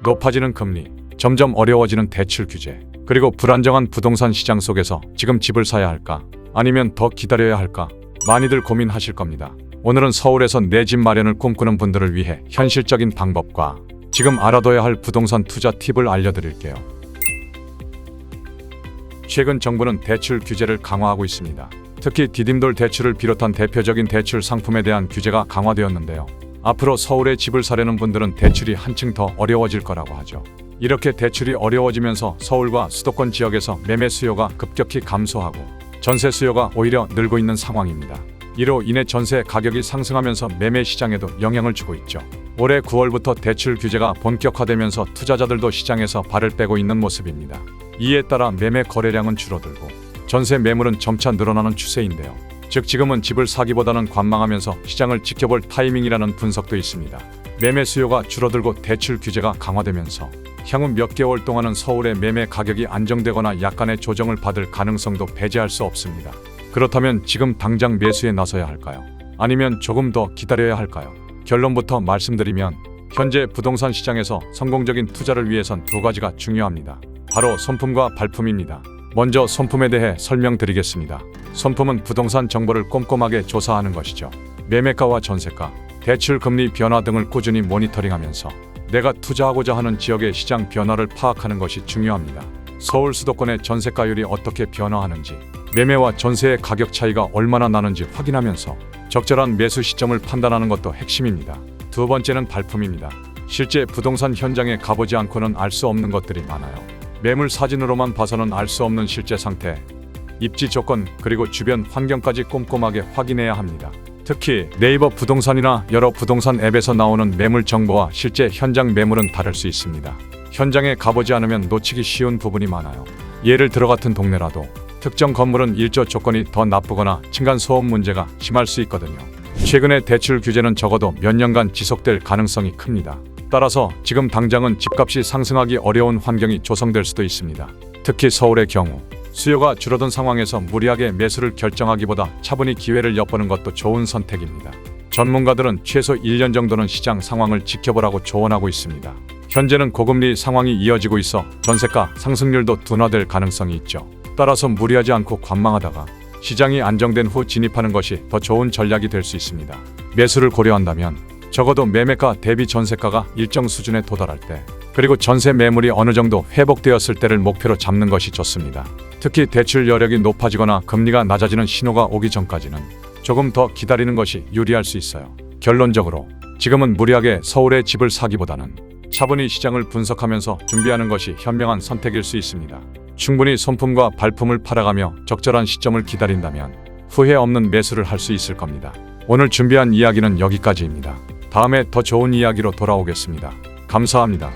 높아지는 금리, 점점 어려워지는 대출 규제, 그리고 불안정한 부동산 시장 속에서 지금 집을 사야 할까? 아니면 더 기다려야 할까? 많이들 고민하실 겁니다. 오늘은 서울에서 내 집 마련을 꿈꾸는 분들을 위해 현실적인 방법과 지금 알아둬야 할 부동산 투자 팁을 알려드릴게요. 최근 정부는 대출 규제를 강화하고 있습니다. 특히 디딤돌 대출을 비롯한 대표적인 대출 상품에 대한 규제가 강화되었는데요. 앞으로 서울에 집을 사려는 분들은 대출이 한층 더 어려워질 거라고 하죠. 이렇게 대출이 어려워지면서 서울과 수도권 지역에서 매매 수요가 급격히 감소하고 전세 수요가 오히려 늘고 있는 상황입니다. 이로 인해 전세 가격이 상승하면서 매매 시장에도 영향을 주고 있죠. 올해 9월부터 대출 규제가 본격화되면서 투자자들도 시장에서 발을 빼고 있는 모습입니다. 이에 따라 매매 거래량은 줄어들고 전세 매물은 점차 늘어나는 추세인데요. 즉 지금은 집을 사기보다는 관망하면서 시장을 지켜볼 타이밍이라는 분석도 있습니다. 매매 수요가 줄어들고 대출 규제가 강화되면서 향후 몇 개월 동안은 서울의 매매 가격이 안정되거나 약간의 조정을 받을 가능성도 배제할 수 없습니다. 그렇다면 지금 당장 매수에 나서야 할까요? 아니면 조금 더 기다려야 할까요? 결론부터 말씀드리면 현재 부동산 시장에서 성공적인 투자를 위해선 두 가지가 중요합니다. 바로 손품과 발품입니다. 먼저 손품에 대해 설명드리겠습니다. 손품은 부동산 정보를 꼼꼼하게 조사하는 것이죠. 매매가와 전세가, 대출 금리 변화 등을 꾸준히 모니터링하면서 내가 투자하고자 하는 지역의 시장 변화를 파악하는 것이 중요합니다. 서울 수도권의 전세가율이 어떻게 변화하는지, 매매와 전세의 가격 차이가 얼마나 나는지 확인하면서 적절한 매수 시점을 판단하는 것도 핵심입니다. 두 번째는 발품입니다. 실제 부동산 현장에 가보지 않고는 알 수 없는 것들이 많아요. 매물 사진으로만 봐서는 알 수 없는 실제 상태, 입지 조건, 그리고 주변 환경까지 꼼꼼하게 확인해야 합니다. 특히 네이버 부동산이나 여러 부동산 앱에서 나오는 매물 정보와 실제 현장 매물은 다를 수 있습니다. 현장에 가보지 않으면 놓치기 쉬운 부분이 많아요. 예를 들어 같은 동네라도 특정 건물은 일조 조건이 더 나쁘거나 층간소음 문제가 심할 수 있거든요. 최근의 대출 규제는 적어도 몇 년간 지속될 가능성이 큽니다. 따라서 지금 당장은 집값이 상승하기 어려운 환경이 조성될 수도 있습니다. 특히 서울의 경우 수요가 줄어든 상황에서 무리하게 매수를 결정하기보다 차분히 기회를 엿보는 것도 좋은 선택입니다. 전문가들은 최소 1년 정도는 시장 상황을 지켜보라고 조언하고 있습니다. 현재는 고금리 상황이 이어지고 있어 전세가 상승률도 둔화될 가능성이 있죠. 따라서 무리하지 않고 관망하다가 시장이 안정된 후 진입하는 것이 더 좋은 전략이 될 수 있습니다. 매수를 고려한다면 적어도 매매가 대비 전세가가 일정 수준에 도달할 때, 그리고 전세 매물이 어느 정도 회복되었을 때를 목표로 잡는 것이 좋습니다. 특히 대출 여력이 높아지거나 금리가 낮아지는 신호가 오기 전까지는 조금 더 기다리는 것이 유리할 수 있어요. 결론적으로 지금은 무리하게 서울에 집을 사기보다는 차분히 시장을 분석하면서 준비하는 것이 현명한 선택일 수 있습니다. 충분히 손품과 발품을 팔아가며 적절한 시점을 기다린다면 후회 없는 매수를 할 수 있을 겁니다. 오늘 준비한 이야기는 여기까지입니다. 다음에 더 좋은 이야기로 돌아오겠습니다. 감사합니다.